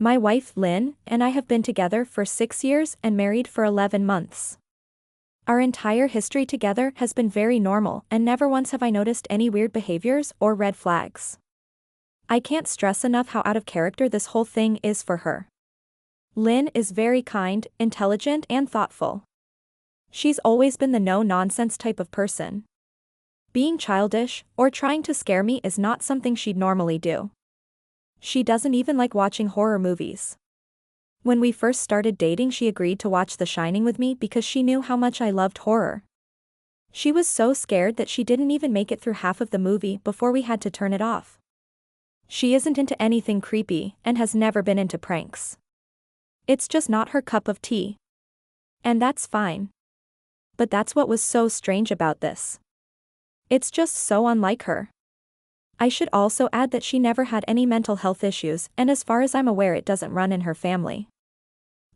My wife, Lynn, and I have been together for 6 years and married for 11 months. Our entire history together has been very normal and never once have I noticed any weird behaviors or red flags. I can't stress enough how out of character this whole thing is for her. Lynn is very kind, intelligent and thoughtful. She's always been the no-nonsense type of person. Being childish or trying to scare me is not something she'd normally do. She doesn't even like watching horror movies. When we first started dating, she agreed to watch The Shining with me because she knew how much I loved horror. She was so scared that she didn't even make it through half of the movie before we had to turn it off. She isn't into anything creepy and has never been into pranks. It's just not her cup of tea. And that's fine. But that's what was so strange about this. It's just so unlike her. I should also add that she never had any mental health issues, and as far as I'm aware it doesn't run in her family.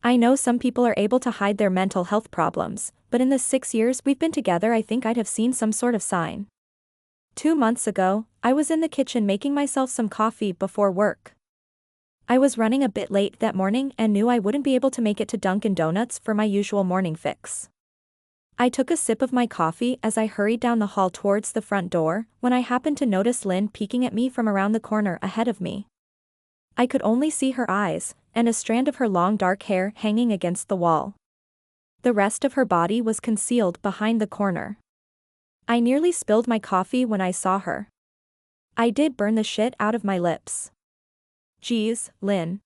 I know some people are able to hide their mental health problems, but in the 6 years we've been together I think I'd have seen some sort of sign. 2 months ago, I was in the kitchen making myself some coffee before work. I was running a bit late that morning and knew I wouldn't be able to make it to Dunkin' Donuts for my usual morning fix. I took a sip of my coffee as I hurried down the hall towards the front door, when I happened to notice Lynn peeking at me from around the corner ahead of me. I could only see her eyes, and a strand of her long dark hair hanging against the wall. The rest of her body was concealed behind the corner. I nearly spilled my coffee when I saw her. I did burn the shit out of my lips. "Geez, Lynn,"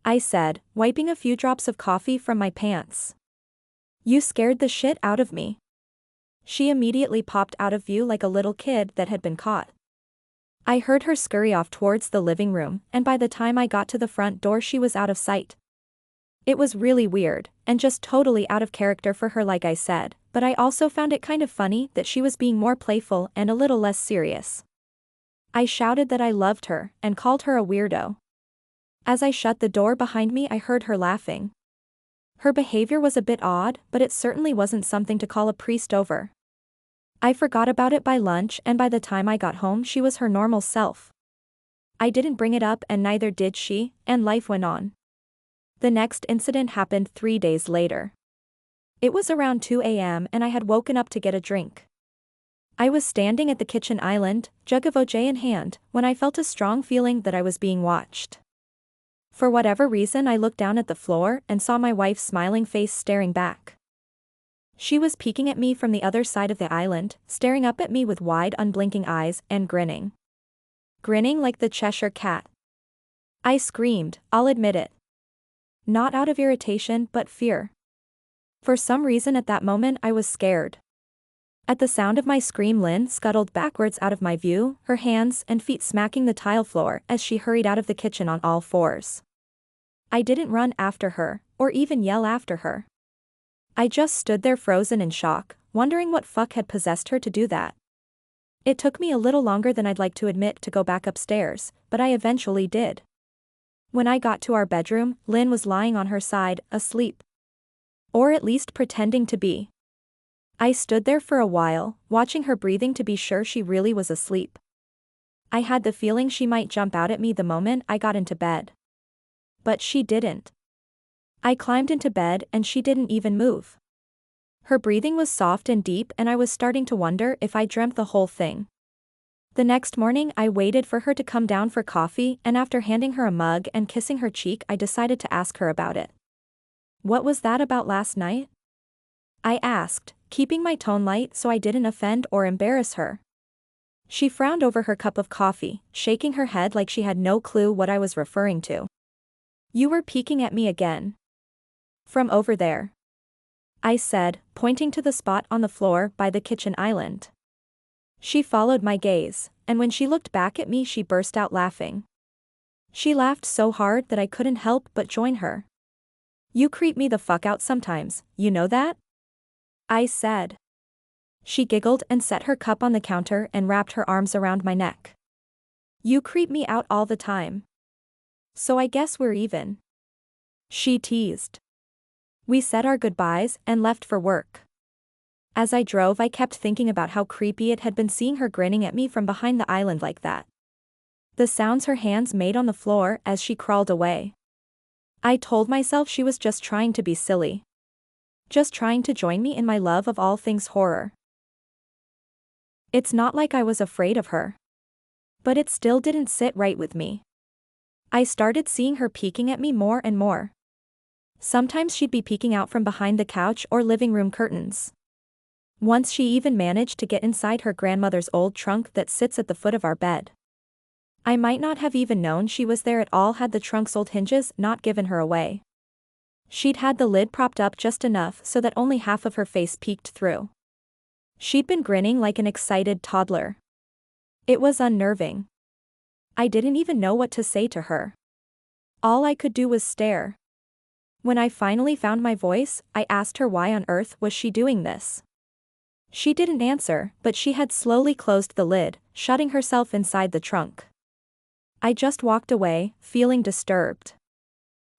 I said, wiping a few drops of coffee from my pants. "You scared the shit out of me." She immediately popped out of view like a little kid that had been caught. I heard her scurry off towards the living room, and by the time I got to the front door she was out of sight. It was really weird, and just totally out of character for her like I said, but I also found it kind of funny that she was being more playful and a little less serious. I shouted that I loved her, and called her a weirdo. As I shut the door behind me I heard her laughing. Her behavior was a bit odd, but it certainly wasn't something to call a priest over. I forgot about it by lunch, and by the time I got home she was her normal self. I didn't bring it up and neither did she, and life went on. The next incident happened 3 days later. It was around 2 a.m. and I had woken up to get a drink. I was standing at the kitchen island, jug of OJ in hand, when I felt a strong feeling that I was being watched. For whatever reason I looked down at the floor and saw my wife's smiling face staring back. She was peeking at me from the other side of the island, staring up at me with wide unblinking eyes and grinning. Grinning like the Cheshire Cat. I screamed, I'll admit it. Not out of irritation but fear. For some reason at that moment I was scared. At the sound of my scream Lynn scuttled backwards out of my view, her hands and feet smacking the tile floor as she hurried out of the kitchen on all fours. I didn't run after her, or even yell after her. I just stood there frozen in shock, wondering what fuck had possessed her to do that. It took me a little longer than I'd like to admit to go back upstairs, but I eventually did. When I got to our bedroom, Lynn was lying on her side, asleep. Or at least pretending to be. I stood there for a while, watching her breathing to be sure she really was asleep. I had the feeling she might jump out at me the moment I got into bed. But she didn't. I climbed into bed and she didn't even move. Her breathing was soft and deep and I was starting to wonder if I dreamt the whole thing. The next morning I waited for her to come down for coffee and after handing her a mug and kissing her cheek I decided to ask her about it. "What was that about last night?" I asked, keeping my tone light so I didn't offend or embarrass her. She frowned over her cup of coffee, shaking her head like she had no clue what I was referring to. "You were peeking at me again. From over there," I said, pointing to the spot on the floor by the kitchen island. She followed my gaze, and when she looked back at me she burst out laughing. She laughed so hard that I couldn't help but join her. "You creep me the fuck out sometimes, you know that?" I said. She giggled and set her cup on the counter and wrapped her arms around my neck. "You creep me out all the time. So I guess we're even," she teased. We said our goodbyes and left for work. As I drove I kept thinking about how creepy it had been seeing her grinning at me from behind the island like that. The sounds her hands made on the floor as she crawled away. I told myself she was just trying to be silly. Just trying to join me in my love of all things horror. It's not like I was afraid of her. But it still didn't sit right with me. I started seeing her peeking at me more and more. Sometimes she'd be peeking out from behind the couch or living room curtains. Once she even managed to get inside her grandmother's old trunk that sits at the foot of our bed. I might not have even known she was there at all had the trunk's old hinges not given her away. She'd had the lid propped up just enough so that only half of her face peeked through. She'd been grinning like an excited toddler. It was unnerving. I didn't even know what to say to her. All I could do was stare. When I finally found my voice, I asked her why on earth was she doing this. She didn't answer, but she had slowly closed the lid, shutting herself inside the trunk. I just walked away, feeling disturbed.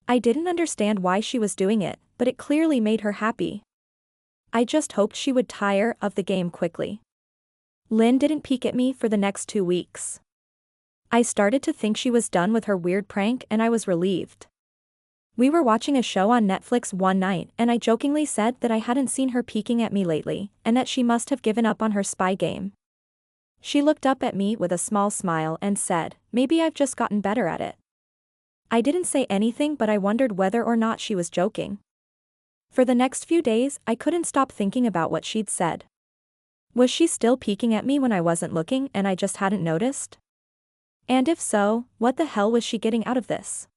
I didn't understand why she was doing it, but it clearly made her happy. I just hoped she would tire of the game quickly. Lynn didn't peek at me for the next 2 weeks. I started to think she was done with her weird prank and I was relieved. We were watching a show on Netflix one night and I jokingly said that I hadn't seen her peeking at me lately, and that she must have given up on her spy game. She looked up at me with a small smile and said, "Maybe I've just gotten better at it." I didn't say anything, but I wondered whether or not she was joking. For the next few days, I couldn't stop thinking about what she'd said. Was she still peeking at me when I wasn't looking and I just hadn't noticed? And if so, what the hell was she getting out of this?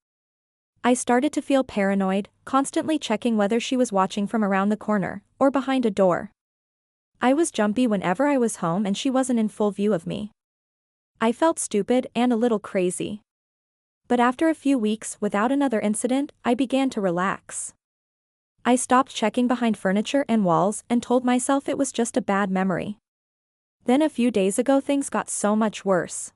I started to feel paranoid, constantly checking whether she was watching from around the corner, or behind a door. I was jumpy whenever I was home and she wasn't in full view of me. I felt stupid and a little crazy. But after a few weeks without another incident, I began to relax. I stopped checking behind furniture and walls and told myself it was just a bad memory. Then a few days ago things got so much worse.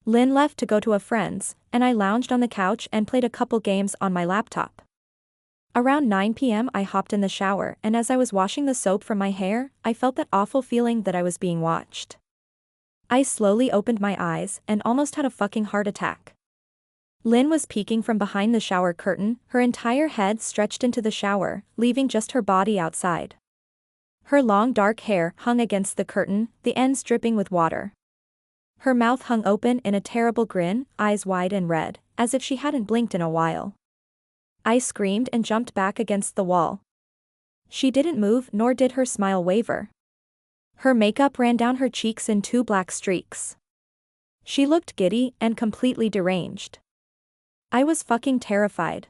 Lynn left to go to a friend's, and I lounged on the couch and played a couple games on my laptop. Around 9 p.m. I hopped in the shower, and as I was washing the soap from my hair, I felt that awful feeling that I was being watched. I slowly opened my eyes and almost had a fucking heart attack. Lynn was peeking from behind the shower curtain, her entire head stretched into the shower, leaving just her body outside. Her long dark hair hung against the curtain, the ends dripping with water. Her mouth hung open in a terrible grin, eyes wide and red, as if she hadn't blinked in a while. I screamed and jumped back against the wall. She didn't move, nor did her smile waver. Her makeup ran down her cheeks in 2 black streaks. She looked giddy and completely deranged. I was fucking terrified.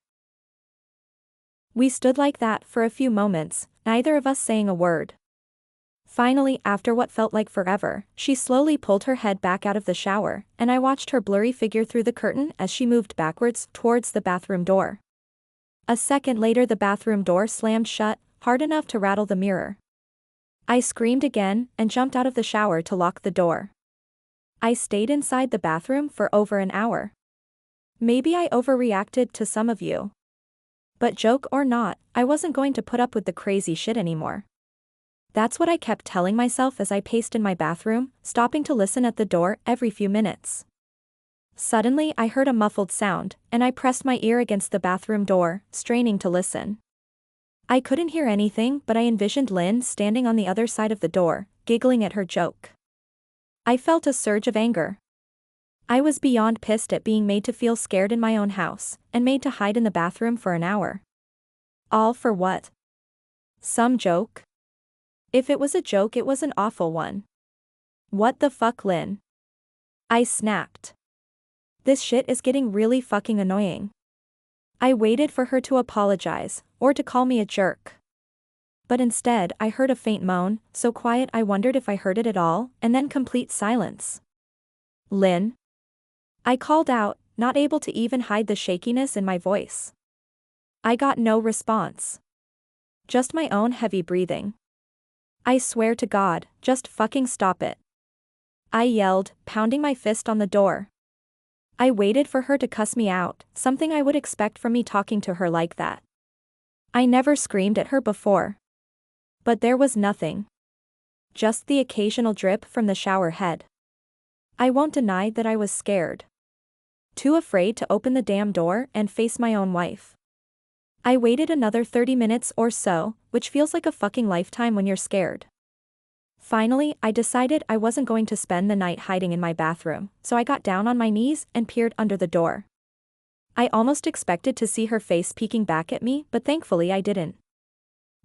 We stood like that for a few moments, neither of us saying a word. Finally, after what felt like forever, she slowly pulled her head back out of the shower, and I watched her blurry figure through the curtain as she moved backwards towards the bathroom door. A second later the bathroom door slammed shut, hard enough to rattle the mirror. I screamed again and jumped out of the shower to lock the door. I stayed inside the bathroom for over an hour. Maybe I overreacted to some of you. But joke or not, I wasn't going to put up with the crazy shit anymore. That's what I kept telling myself as I paced in my bathroom, stopping to listen at the door every few minutes. Suddenly I heard a muffled sound, and I pressed my ear against the bathroom door, straining to listen. I couldn't hear anything, but I envisioned Lynn standing on the other side of the door, giggling at her joke. I felt a surge of anger. I was beyond pissed at being made to feel scared in my own house, and made to hide in the bathroom for an hour. All for what? Some joke? If it was a joke, it was an awful one. What the fuck, Lynn? I snapped. This shit is getting really fucking annoying. I waited for her to apologize, or to call me a jerk. But instead I heard a faint moan, so quiet I wondered if I heard it at all, and then complete silence. Lynn? I called out, not able to even hide the shakiness in my voice. I got no response. Just my own heavy breathing. I swear to God, just fucking stop it. I yelled, pounding my fist on the door. I waited for her to cuss me out, something I would expect from me talking to her like that. I never screamed at her before. But there was nothing. Just the occasional drip from the shower head. I won't deny that I was scared. Too afraid to open the damn door and face my own wife. I waited another 30 minutes or so, which feels like a fucking lifetime when you're scared. Finally, I decided I wasn't going to spend the night hiding in my bathroom, so I got down on my knees and peered under the door. I almost expected to see her face peeking back at me, but thankfully I didn't.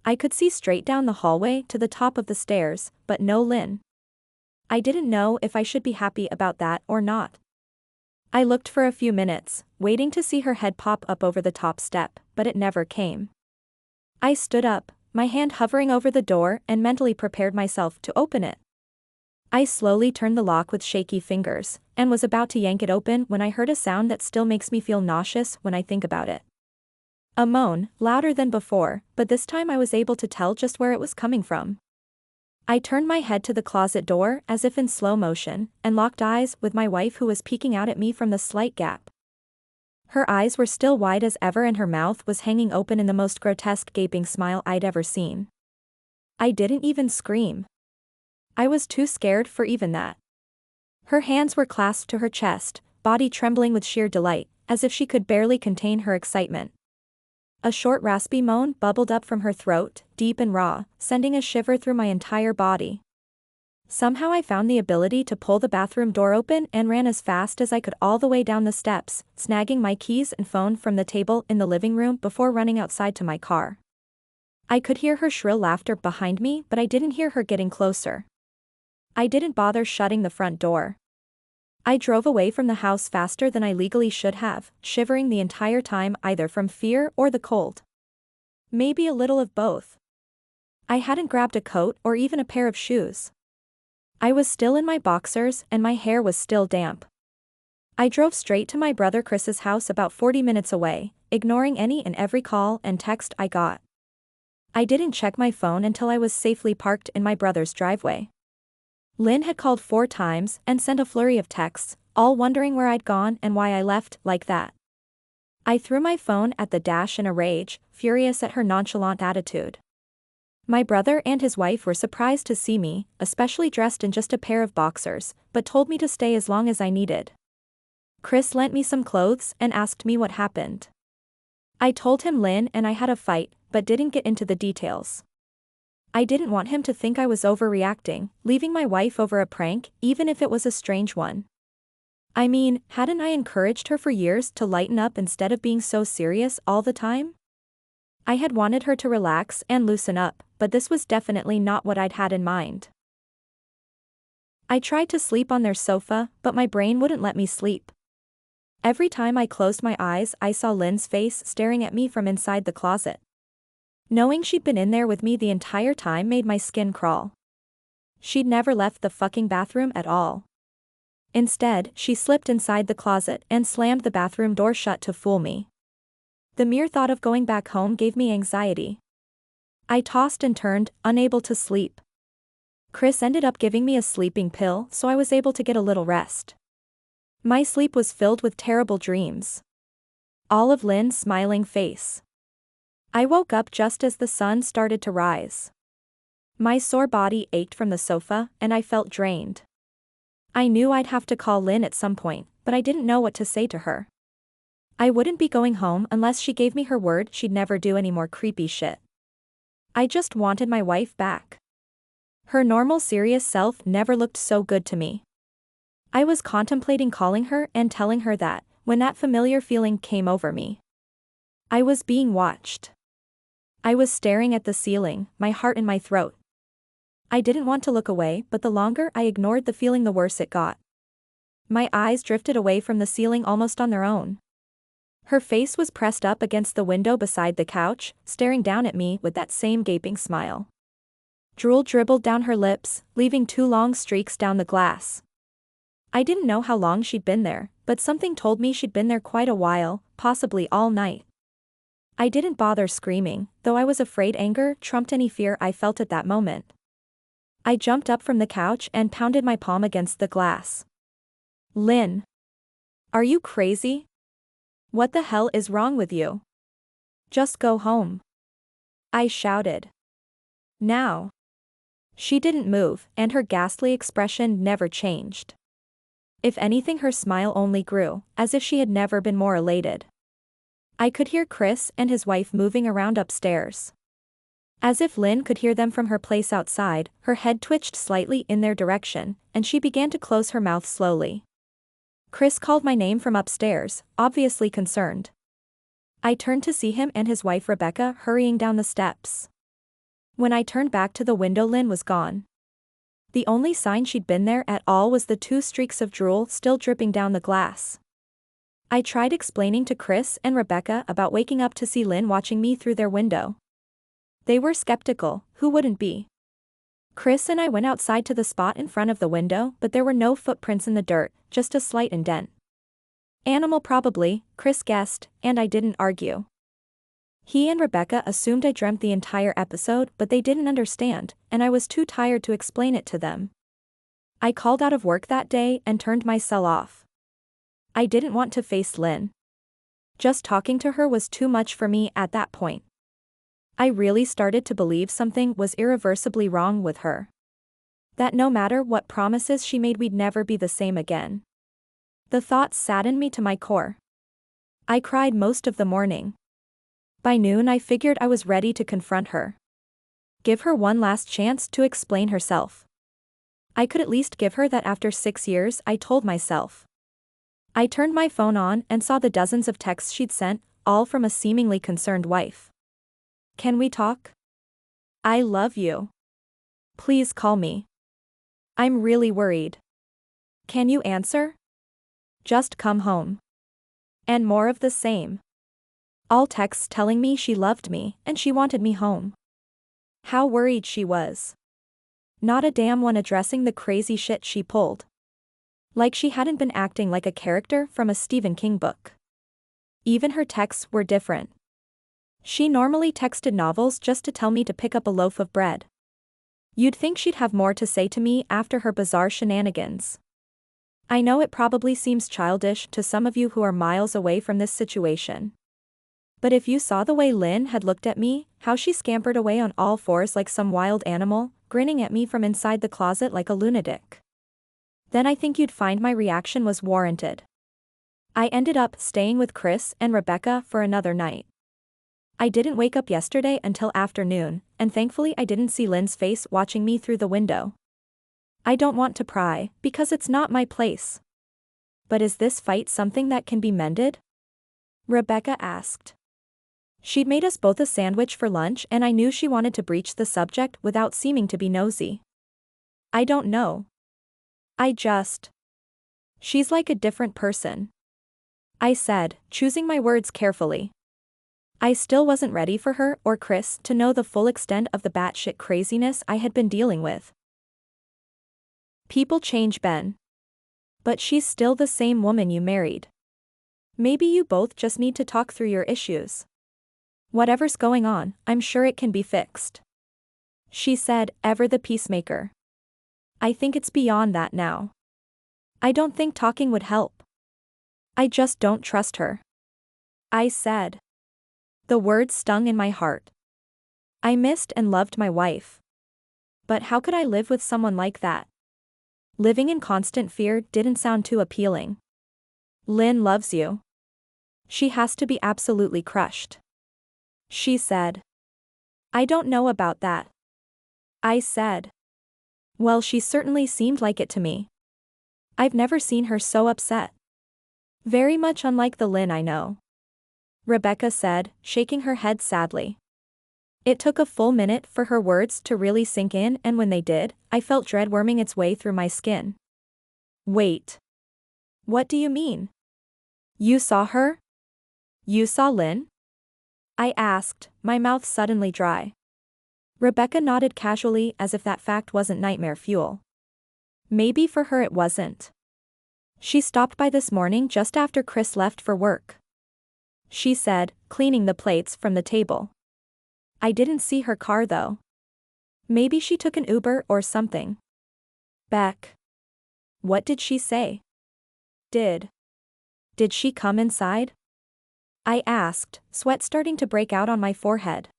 I could see straight down the hallway to the top of the stairs, but no Lynn. I didn't know if I should be happy about that or not. I looked for a few minutes, waiting to see her head pop up over the top step, but it never came. I stood up, my hand hovering over the door, and mentally prepared myself to open it. I slowly turned the lock with shaky fingers, and was about to yank it open when I heard a sound that still makes me feel nauseous when I think about it. A moan, louder than before, but this time I was able to tell just where it was coming from. I turned my head to the closet door as if in slow motion, and locked eyes with my wife who was peeking out at me from the slight gap. Her eyes were still wide as ever and her mouth was hanging open in the most grotesque gaping smile I'd ever seen. I didn't even scream. I was too scared for even that. Her hands were clasped to her chest, body trembling with sheer delight, as if she could barely contain her excitement. A short raspy moan bubbled up from her throat, deep and raw, sending a shiver through my entire body. Somehow I found the ability to pull the bathroom door open and ran as fast as I could all the way down the steps, snagging my keys and phone from the table in the living room before running outside to my car. I could hear her shrill laughter behind me, but I didn't hear her getting closer. I didn't bother shutting the front door. I drove away from the house faster than I legally should have, shivering the entire time either from fear or the cold. Maybe a little of both. I hadn't grabbed a coat or even a pair of shoes. I was still in my boxers and my hair was still damp. I drove straight to my brother Chris's house about 40 minutes away, ignoring any and every call and text I got. I didn't check my phone until I was safely parked in my brother's driveway. Lynn had called 4 times and sent a flurry of texts, all wondering where I'd gone and why I left like that. I threw my phone at the dash in a rage, furious at her nonchalant attitude. My brother and his wife were surprised to see me, especially dressed in just a pair of boxers, but told me to stay as long as I needed. Chris lent me some clothes and asked me what happened. I told him Lynn and I had a fight, but didn't get into the details. I didn't want him to think I was overreacting, leaving my wife over a prank, even if it was a strange one. I mean, hadn't I encouraged her for years to lighten up instead of being so serious all the time? I had wanted her to relax and loosen up, but this was definitely not what I'd had in mind. I tried to sleep on their sofa, but my brain wouldn't let me sleep. Every time I closed my eyes, I saw Lynn's face staring at me from inside the closet. Knowing she'd been in there with me the entire time made my skin crawl. She'd never left the fucking bathroom at all. Instead, she slipped inside the closet and slammed the bathroom door shut to fool me. The mere thought of going back home gave me anxiety. I tossed and turned, unable to sleep. Chris ended up giving me a sleeping pill so I was able to get a little rest. My sleep was filled with terrible dreams. All of Lynn's smiling face. I woke up just as the sun started to rise. My sore body ached from the sofa, and I felt drained. I knew I'd have to call Lynn at some point, but I didn't know what to say to her. I wouldn't be going home unless she gave me her word she'd never do any more creepy shit. I just wanted my wife back. Her normal serious self never looked so good to me. I was contemplating calling her and telling her that, when that familiar feeling came over me. I was being watched. I was staring at the ceiling, my heart in my throat. I didn't want to look away, but the longer I ignored the feeling the worse it got. My eyes drifted away from the ceiling almost on their own. Her face was pressed up against the window beside the couch, staring down at me with that same gaping smile. Drool dribbled down her lips, leaving 2 long streaks down the glass. I didn't know how long she'd been there, but something told me she'd been there quite a while, possibly all night. I didn't bother screaming, though I was afraid anger trumped any fear I felt at that moment. I jumped up from the couch and pounded my palm against the glass. Lynn. Are you crazy? What the hell is wrong with you? Just go home. I shouted. Now. She didn't move, and her ghastly expression never changed. If anything, her smile only grew, as if she had never been more elated. I could hear Chris and his wife moving around upstairs. As if Lynn could hear them from her place outside, her head twitched slightly in their direction, and she began to close her mouth slowly. Chris called my name from upstairs, obviously concerned. I turned to see him and his wife Rebecca hurrying down the steps. When I turned back to the window, Lynn was gone. The only sign she'd been there at all was the 2 streaks of drool still dripping down the glass. I tried explaining to Chris and Rebecca about waking up to see Lynn watching me through their window. They were skeptical, who wouldn't be? Chris and I went outside to the spot in front of the window, but there were no footprints in the dirt, just a slight indent. Animal probably, Chris guessed, and I didn't argue. He and Rebecca assumed I dreamt the entire episode, but they didn't understand, and I was too tired to explain it to them. I called out of work that day and turned my cell off. I didn't want to face Lynn. Just talking to her was too much for me at that point. I really started to believe something was irreversibly wrong with her. That no matter what promises she made, we'd never be the same again. The thoughts saddened me to my core. I cried most of the morning. By noon I figured I was ready to confront her. Give her one last chance to explain herself. I could at least give her that after 6 years, I told myself. I turned my phone on and saw the dozens of texts she'd sent, all from a seemingly concerned wife. Can we talk? I love you. Please call me. I'm really worried. Can you answer? Just come home. And more of the same. All texts telling me she loved me and she wanted me home. How worried she was. Not a damn one addressing the crazy shit she pulled. Like she hadn't been acting like a character from a Stephen King book. Even her texts were different. She normally texted novels just to tell me to pick up a loaf of bread. You'd think she'd have more to say to me after her bizarre shenanigans. I know it probably seems childish to some of you who are miles away from this situation. But if you saw the way Lynn had looked at me, how she scampered away on all fours like some wild animal, grinning at me from inside the closet like a lunatic, then I think you'd find my reaction was warranted. I ended up staying with Chris and Rebecca for another night. I didn't wake up yesterday until afternoon, and thankfully I didn't see Lynn's face watching me through the window. I don't want to pry, because it's not my place. But is this fight something that can be mended? Rebecca asked. She'd made us both a sandwich for lunch and I knew she wanted to breach the subject without seeming to be nosy. I don't know. She's like a different person. I said, choosing my words carefully. I still wasn't ready for her or Chris to know the full extent of the batshit craziness I had been dealing with. People change, Ben. But she's still the same woman you married. Maybe you both just need to talk through your issues. Whatever's going on, I'm sure it can be fixed. She said, ever the peacemaker. I think it's beyond that now. I don't think talking would help. I just don't trust her. I said. The words stung in my heart. I missed and loved my wife. But how could I live with someone like that? Living in constant fear didn't sound too appealing. Lynn loves you. She has to be absolutely crushed. She said. I don't know about that. I said. Well, she certainly seemed like it to me. I've never seen her so upset. Very much unlike the Lynn I know. Rebecca said, shaking her head sadly. It took a full minute for her words to really sink in, and when they did, I felt dread worming its way through my skin. Wait. What do you mean? You saw her? You saw Lynn? I asked, my mouth suddenly dry. Rebecca nodded casually as if that fact wasn't nightmare fuel. Maybe for her it wasn't. She stopped by this morning just after Chris left for work. She said, cleaning the plates from the table. I didn't see her car though. Maybe she took an Uber or something. Beck. What did she say? Did she come inside? I asked, sweat starting to break out on my forehead.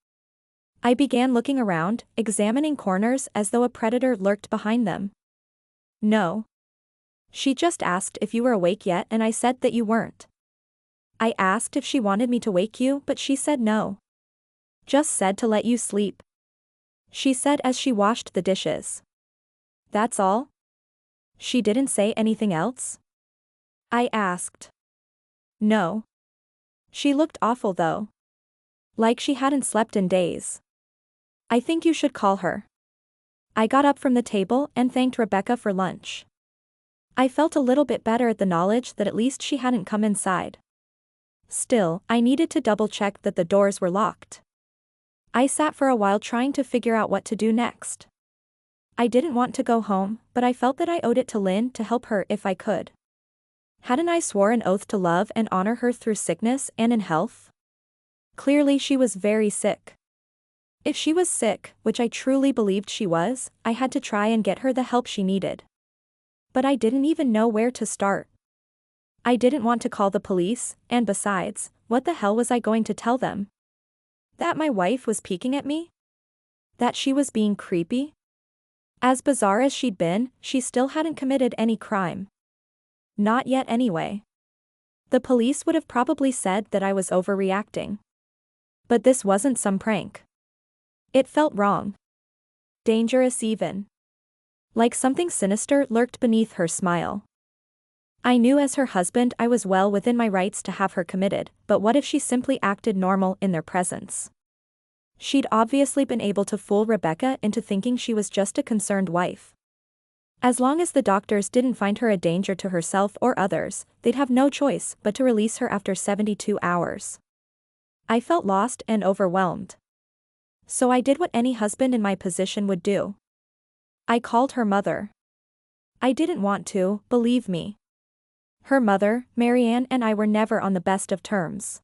I began looking around, examining corners as though a predator lurked behind them. No. She just asked if you were awake yet and I said that you weren't. I asked if she wanted me to wake you, but she said no. Just said to let you sleep. She said as she washed the dishes. That's all? She didn't say anything else? I asked. No. She looked awful though. Like she hadn't slept in days. I think you should call her. I got up from the table and thanked Rebecca for lunch. I felt a little bit better at the knowledge that at least she hadn't come inside. Still, I needed to double-check that the doors were locked. I sat for a while trying to figure out what to do next. I didn't want to go home, but I felt that I owed it to Lynn to help her if I could. Hadn't I swore an oath to love and honor her through sickness and in health? Clearly she was very sick. If she was sick, which I truly believed she was, I had to try and get her the help she needed. But I didn't even know where to start. I didn't want to call the police, and besides, what the hell was I going to tell them? That my wife was peeking at me? That she was being creepy? As bizarre as she'd been, she still hadn't committed any crime. Not yet anyway. The police would have probably said that I was overreacting. But this wasn't some prank. It felt wrong. Dangerous even. Like something sinister lurked beneath her smile. I knew as her husband I was well within my rights to have her committed, but what if she simply acted normal in their presence? She'd obviously been able to fool Rebecca into thinking she was just a concerned wife. As long as the doctors didn't find her a danger to herself or others, they'd have no choice but to release her after 72 hours. I felt lost and overwhelmed. So I did what any husband in my position would do. I called her mother. I didn't want to, believe me. Her mother, Marianne, and I were never on the best of terms.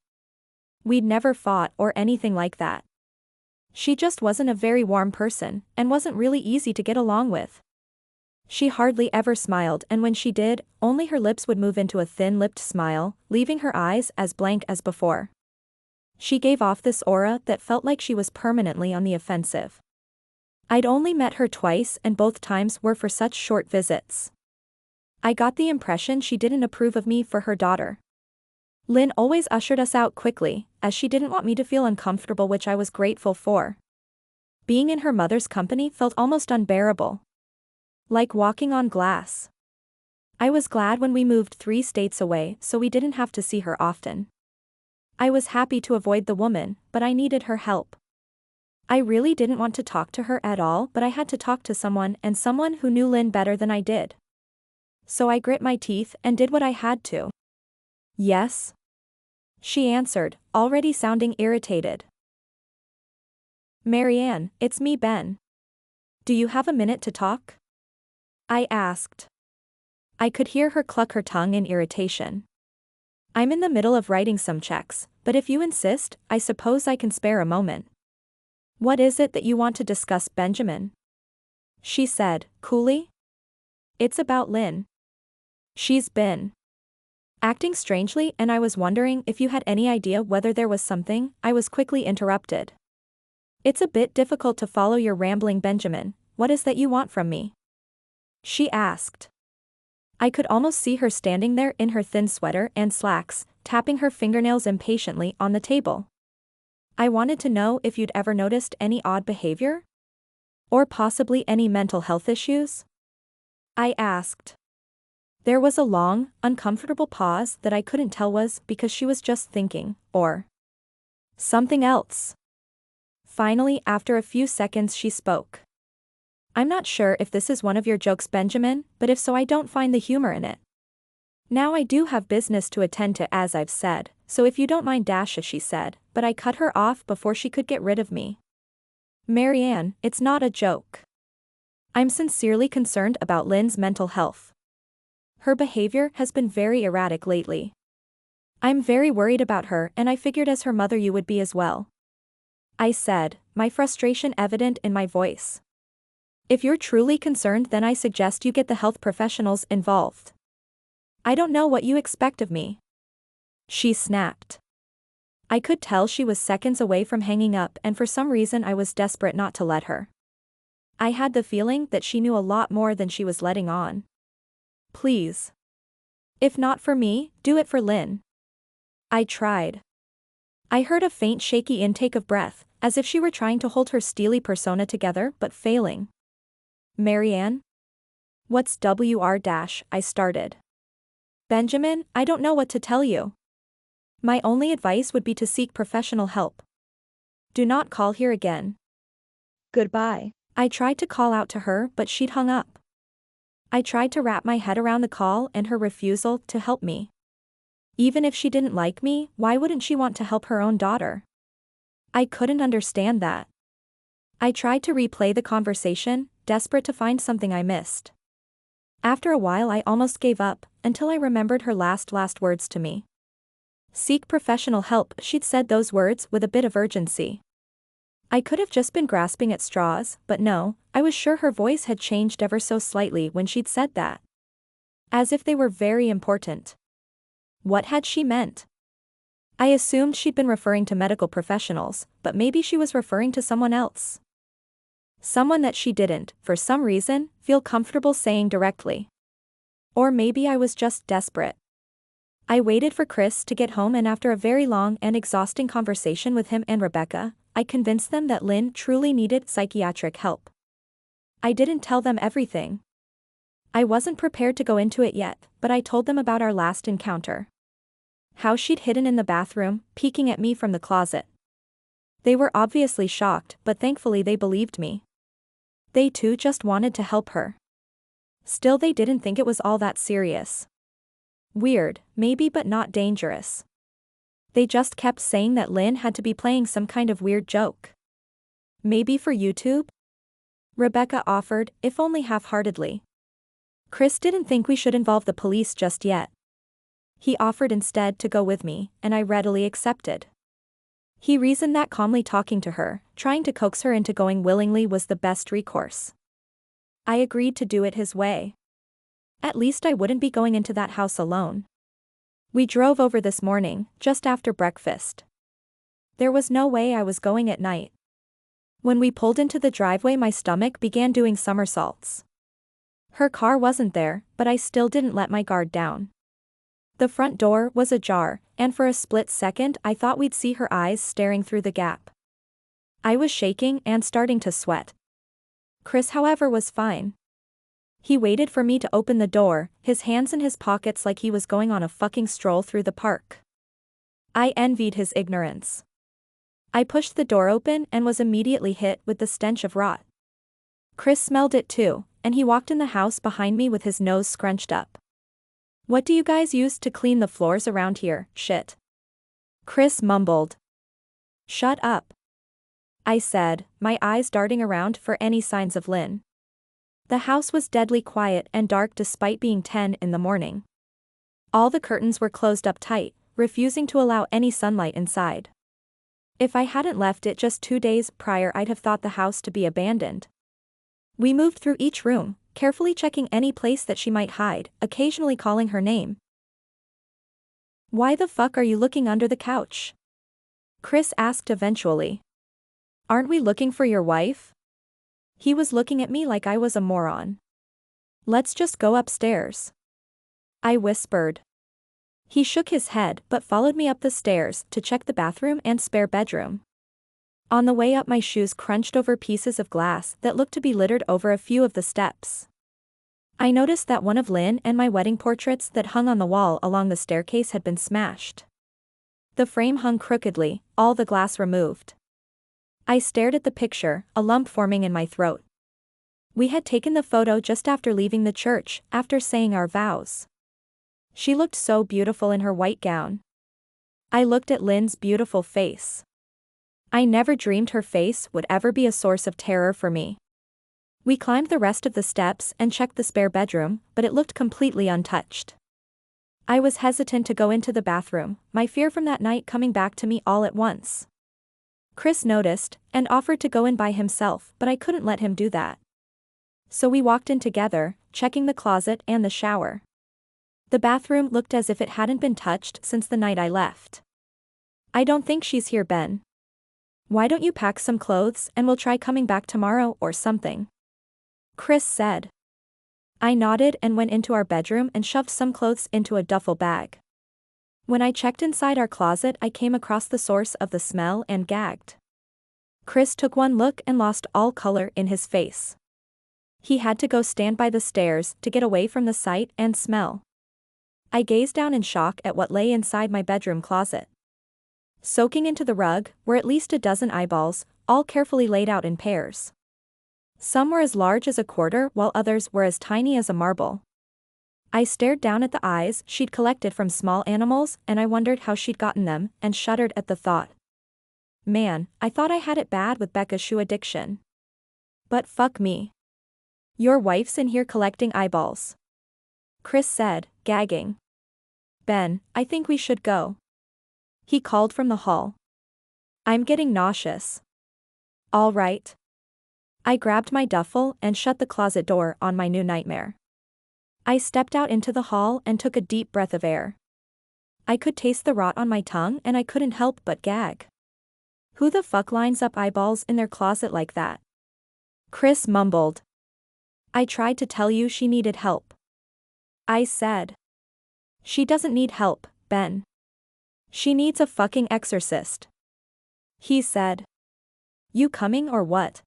We'd never fought or anything like that. She just wasn't a very warm person, and wasn't really easy to get along with. She hardly ever smiled, and when she did, only her lips would move into a thin-lipped smile, leaving her eyes as blank as before. She gave off this aura that felt like she was permanently on the offensive. I'd only met her twice, and both times were for such short visits. I got the impression she didn't approve of me for her daughter. Lynn always ushered us out quickly, as she didn't want me to feel uncomfortable, which I was grateful for. Being in her mother's company felt almost unbearable. Like walking on glass. I was glad when we moved 3 states away so we didn't have to see her often. I was happy to avoid the woman, but I needed her help. I really didn't want to talk to her at all, but I had to talk to someone, and someone who knew Lynn better than I did. So I grit my teeth and did what I had to. Yes? She answered, already sounding irritated. Marianne, it's me, Ben. Do you have a minute to talk? I asked. I could hear her cluck her tongue in irritation. I'm in the middle of writing some checks, but if you insist, I suppose I can spare a moment. What is it that you want to discuss, Benjamin? She said, coolly. It's about Lynn. She's been acting strangely, and I was wondering if you had any idea whether there was something. I was quickly interrupted. It's a bit difficult to follow your rambling, Benjamin. What is that you want from me? She asked. I could almost see her standing there in her thin sweater and slacks, tapping her fingernails impatiently on the table. I wanted to know if you'd ever noticed any odd behavior? Or possibly any mental health issues? I asked. There was a long, uncomfortable pause that I couldn't tell was because she was just thinking, or something else. Finally, after a few seconds, she spoke. I'm not sure if this is one of your jokes, Benjamin, but if so, I don't find the humor in it. Now I do have business to attend to, as I've said, so if you don't mind, she said, but I cut her off before she could get rid of me. Marianne, it's not a joke. I'm sincerely concerned about Lynn's mental health. Her behavior has been very erratic lately. I'm very worried about her, and I figured as her mother you would be as well. I said, my frustration evident in my voice. If you're truly concerned, then I suggest you get the health professionals involved. I don't know what you expect of me. She snapped. I could tell she was seconds away from hanging up, and for some reason I was desperate not to let her. I had the feeling that she knew a lot more than she was letting on. Please. If not for me, do it for Lynn. I tried. I heard a faint shaky intake of breath, as if she were trying to hold her steely persona together but failing. Marianne? What's WR-? I started. Benjamin, I don't know what to tell you. My only advice would be to seek professional help. Do not call here again. Goodbye. I tried to call out to her but she'd hung up. I tried to wrap my head around the call and her refusal to help me. Even if she didn't like me, why wouldn't she want to help her own daughter? I couldn't understand that. I tried to replay the conversation, desperate to find something I missed. After a while I almost gave up, until I remembered her last words to me. Seek professional help, she'd said those words with a bit of urgency. I could have just been grasping at straws, but no, I was sure her voice had changed ever so slightly when she'd said that. As if they were very important. What had she meant? I assumed she'd been referring to medical professionals, but maybe she was referring to someone else. Someone that she didn't, for some reason, feel comfortable saying directly. Or maybe I was just desperate. I waited for Chris to get home and after a very long and exhausting conversation with him and Rebecca, I convinced them that Lynn truly needed psychiatric help. I didn't tell them everything. I wasn't prepared to go into it yet, but I told them about our last encounter. How she'd hidden in the bathroom, peeking at me from the closet. They were obviously shocked, but thankfully they believed me. They too just wanted to help her. Still they didn't think it was all that serious. Weird, maybe, but not dangerous. They just kept saying that Lynn had to be playing some kind of weird joke. Maybe for YouTube? Rebecca offered, if only half-heartedly. Chris didn't think we should involve the police just yet. He offered instead to go with me, and I readily accepted. He reasoned that calmly talking to her, trying to coax her into going willingly was the best recourse. I agreed to do it his way. At least I wouldn't be going into that house alone. We drove over this morning, just after breakfast. There was no way I was going at night. When we pulled into the driveway my stomach began doing somersaults. Her car wasn't there, but I still didn't let my guard down. The front door was ajar, and for a split second I thought we'd see her eyes staring through the gap. I was shaking and starting to sweat. Chris, however, was fine. He waited for me to open the door, his hands in his pockets like he was going on a fucking stroll through the park. I envied his ignorance. I pushed the door open and was immediately hit with the stench of rot. Chris smelled it too, and he walked in the house behind me with his nose scrunched up. What do you guys use to clean the floors around here, shit? Chris mumbled. Shut up. I said, my eyes darting around for any signs of Lynn. The house was deadly quiet and dark despite being 10 in the morning. All the curtains were closed up tight, refusing to allow any sunlight inside. If I hadn't left it just 2 days prior I'd have thought the house to be abandoned. We moved through each room, carefully checking any place that she might hide, occasionally calling her name. Why the fuck are you looking under the couch? Chris asked eventually. Aren't we looking for your wife? He was looking at me like I was a moron. Let's just go upstairs. I whispered. He shook his head but followed me up the stairs to check the bathroom and spare bedroom. On the way up my shoes crunched over pieces of glass that looked to be littered over a few of the steps. I noticed that one of Lynn and my wedding portraits that hung on the wall along the staircase had been smashed. The frame hung crookedly, all the glass removed. I stared at the picture, a lump forming in my throat. We had taken the photo just after leaving the church, after saying our vows. She looked so beautiful in her white gown. I looked at Lynn's beautiful face. I never dreamed her face would ever be a source of terror for me. We climbed the rest of the steps and checked the spare bedroom, but it looked completely untouched. I was hesitant to go into the bathroom, my fear from that night coming back to me all at once. Chris noticed, and offered to go in by himself, but I couldn't let him do that. So we walked in together, checking the closet and the shower. The bathroom looked as if it hadn't been touched since the night I left. I don't think she's here, Ben. Why don't you pack some clothes and we'll try coming back tomorrow or something? Chris said. I nodded and went into our bedroom and shoved some clothes into a duffel bag. When I checked inside our closet, I came across the source of the smell and gagged. Chris took one look and lost all color in his face. He had to go stand by the stairs to get away from the sight and smell. I gazed down in shock at what lay inside my bedroom closet. Soaking into the rug were at least a dozen eyeballs, all carefully laid out in pairs. Some were as large as a quarter while others were as tiny as a marble. I stared down at the eyes she'd collected from small animals and I wondered how she'd gotten them and shuddered at the thought. Man, I thought I had it bad with Becca's shoe addiction. But fuck me. Your wife's in here collecting eyeballs. Chris said, gagging. Ben, I think we should go. He called from the hall. I'm getting nauseous. All right. I grabbed my duffel and shut the closet door on my new nightmare. I stepped out into the hall and took a deep breath of air. I could taste the rot on my tongue and I couldn't help but gag. Who the fuck lines up eyeballs in their closet like that? Chris mumbled. I tried to tell you she needed help. I said. She doesn't need help, Ben. She needs a fucking exorcist. He said. You coming or what?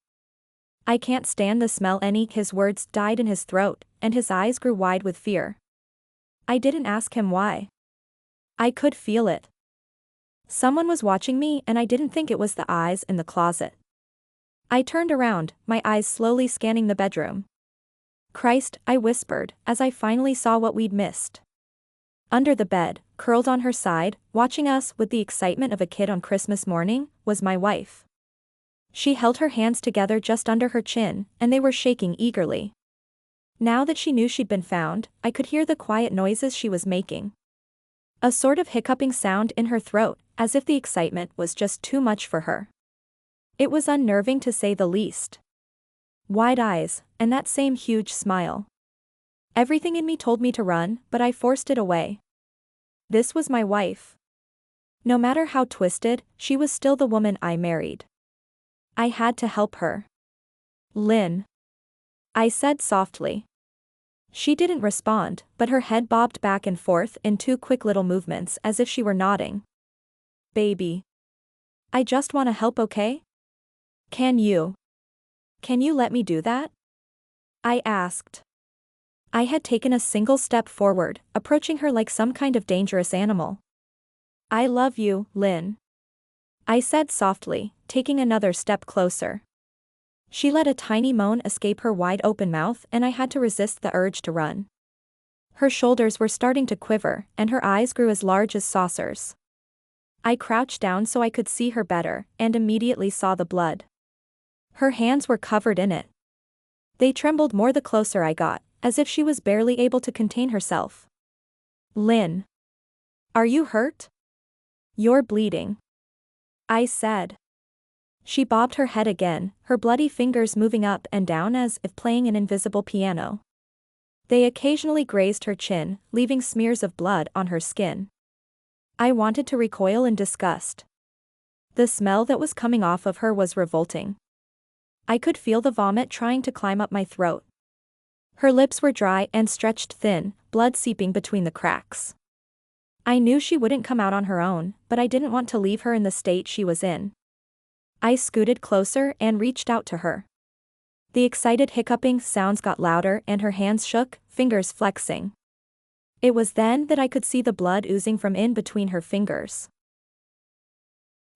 I can't stand the smell any. His words died in his throat, and his eyes grew wide with fear. I didn't ask him why. I could feel it. Someone was watching me and I didn't think it was the eyes in the closet. I turned around, my eyes slowly scanning the bedroom. Christ, I whispered, as I finally saw what we'd missed. Under the bed, curled on her side, watching us with the excitement of a kid on Christmas morning, was my wife. She held her hands together just under her chin, and they were shaking eagerly. Now that she knew she'd been found, I could hear the quiet noises she was making. A sort of hiccuping sound in her throat, as if the excitement was just too much for her. It was unnerving to say the least. Wide eyes, and that same huge smile. Everything in me told me to run, but I forced it away. This was my wife. No matter how twisted, she was still the woman I married. I had to help her. Lynn. I said softly. She didn't respond, but her head bobbed back and forth in two quick little movements as if she were nodding. Baby. I just want to help, okay? Can you let me do that? I asked. I had taken a single step forward, approaching her like some kind of dangerous animal. I love you, Lynn. I said softly, taking another step closer. She let a tiny moan escape her wide-open mouth and I had to resist the urge to run. Her shoulders were starting to quiver, and her eyes grew as large as saucers. I crouched down so I could see her better, and immediately saw the blood. Her hands were covered in it. They trembled more the closer I got, as if she was barely able to contain herself. Lynn. Are you hurt? You're bleeding. I said. She bobbed her head again, her bloody fingers moving up and down as if playing an invisible piano. They occasionally grazed her chin, leaving smears of blood on her skin. I wanted to recoil in disgust. The smell that was coming off of her was revolting. I could feel the vomit trying to climb up my throat. Her lips were dry and stretched thin, blood seeping between the cracks. I knew she wouldn't come out on her own, but I didn't want to leave her in the state she was in. I scooted closer and reached out to her. The excited hiccuping sounds got louder and her hands shook, fingers flexing. It was then that I could see the blood oozing from in between her fingers.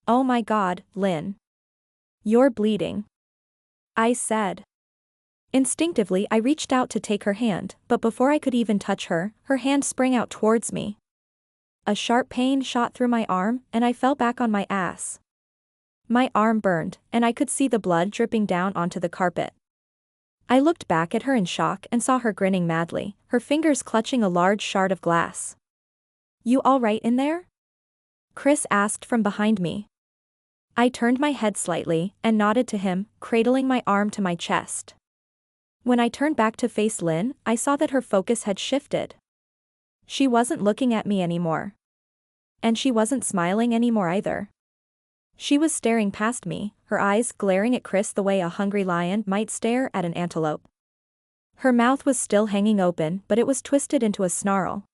Oh my God, Lynn. You're bleeding. I said. Instinctively I reached out to take her hand, but before I could even touch her, her hand sprang out towards me. A sharp pain shot through my arm, and I fell back on my ass. My arm burned, and I could see the blood dripping down onto the carpet. I looked back at her in shock and saw her grinning madly, her fingers clutching a large shard of glass. You all right in there? Chris asked from behind me. I turned my head slightly, and nodded to him, cradling my arm to my chest. When I turned back to face Lynn, I saw that her focus had shifted. She wasn't looking at me anymore. And she wasn't smiling anymore either. She was staring past me, her eyes glaring at Chris the way a hungry lion might stare at an antelope. Her mouth was still hanging open, but it was twisted into a snarl.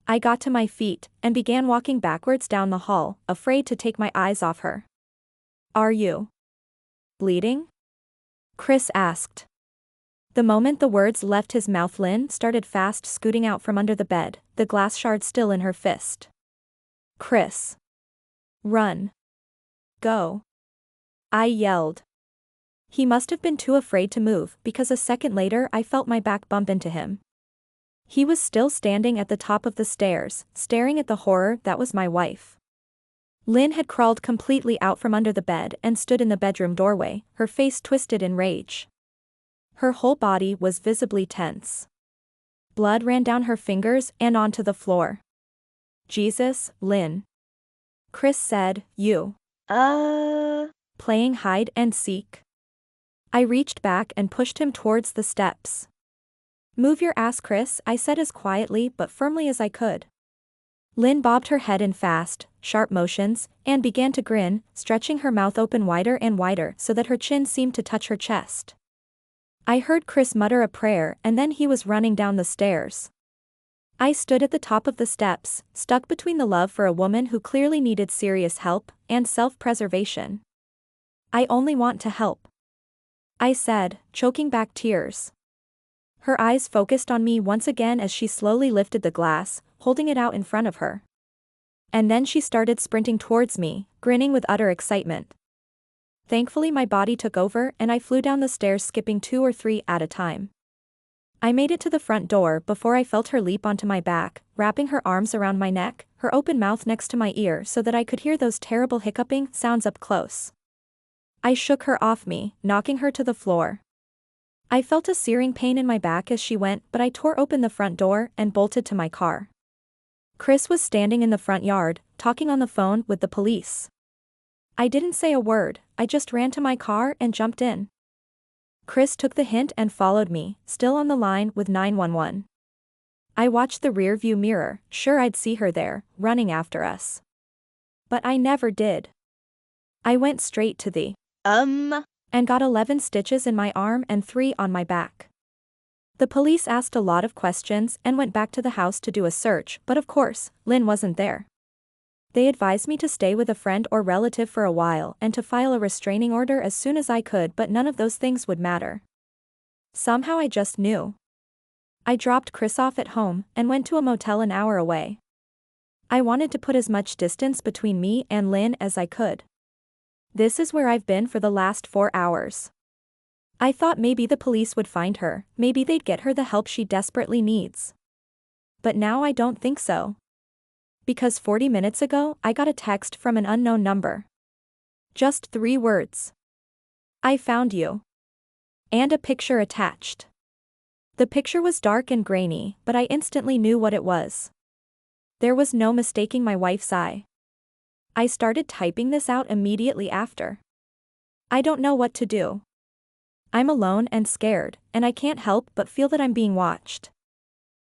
I got to my feet and began walking backwards down the hall, afraid to take my eyes off her. Are you bleeding? Chris asked. The moment the words left his mouth, Lynn started fast scooting out from under the bed, the glass shard still in her fist. Chris. Run. Go. I yelled. He must have been too afraid to move because a second later I felt my back bump into him. He was still standing at the top of the stairs, staring at the horror that was my wife. Lynn had crawled completely out from under the bed and stood in the bedroom doorway, her face twisted in rage. Her whole body was visibly tense. Blood ran down her fingers and onto the floor. Jesus, Lynn. Chris said, You. Playing hide and seek. I reached back and pushed him towards the steps. Move your ass, Chris, I said as quietly but firmly as I could. Lynn bobbed her head in fast, sharp motions, and began to grin, stretching her mouth open wider and wider so that her chin seemed to touch her chest. I heard Chris mutter a prayer and then he was running down the stairs. I stood at the top of the steps, stuck between the love for a woman who clearly needed serious help and self-preservation. I only want to help, I said, choking back tears. Her eyes focused on me once again as she slowly lifted the glass, holding it out in front of her. And then she started sprinting towards me, grinning with utter excitement. Thankfully my body took over and I flew down the stairs, skipping 2 or 3 at a time. I made it to the front door before I felt her leap onto my back, wrapping her arms around my neck, her open mouth next to my ear so that I could hear those terrible hiccuping sounds up close. I shook her off me, knocking her to the floor. I felt a searing pain in my back as she went, but I tore open the front door and bolted to my car. Chris was standing in the front yard, talking on the phone with the police. I didn't say a word, I just ran to my car and jumped in. Chris took the hint and followed me, still on the line with 911. I watched the rear-view mirror, sure I'd see her there, running after us. But I never did. I went straight to the and got 11 stitches in my arm and 3 on my back. The police asked a lot of questions and went back to the house to do a search, but of course, Lynn wasn't there. They advised me to stay with a friend or relative for a while and to file a restraining order as soon as I could, but none of those things would matter. Somehow I just knew. I dropped Chris off at home and went to a motel an hour away. I wanted to put as much distance between me and Lynn as I could. This is where I've been for the last 4 hours. I thought maybe the police would find her, maybe they'd get her the help she desperately needs. But now I don't think so. Because 40 minutes ago I got a text from an unknown number. Just 3 words. I found you. And a picture attached. The picture was dark and grainy, but I instantly knew what it was. There was no mistaking my wife's eye. I started typing this out immediately after. I don't know what to do. I'm alone and scared, and I can't help but feel that I'm being watched.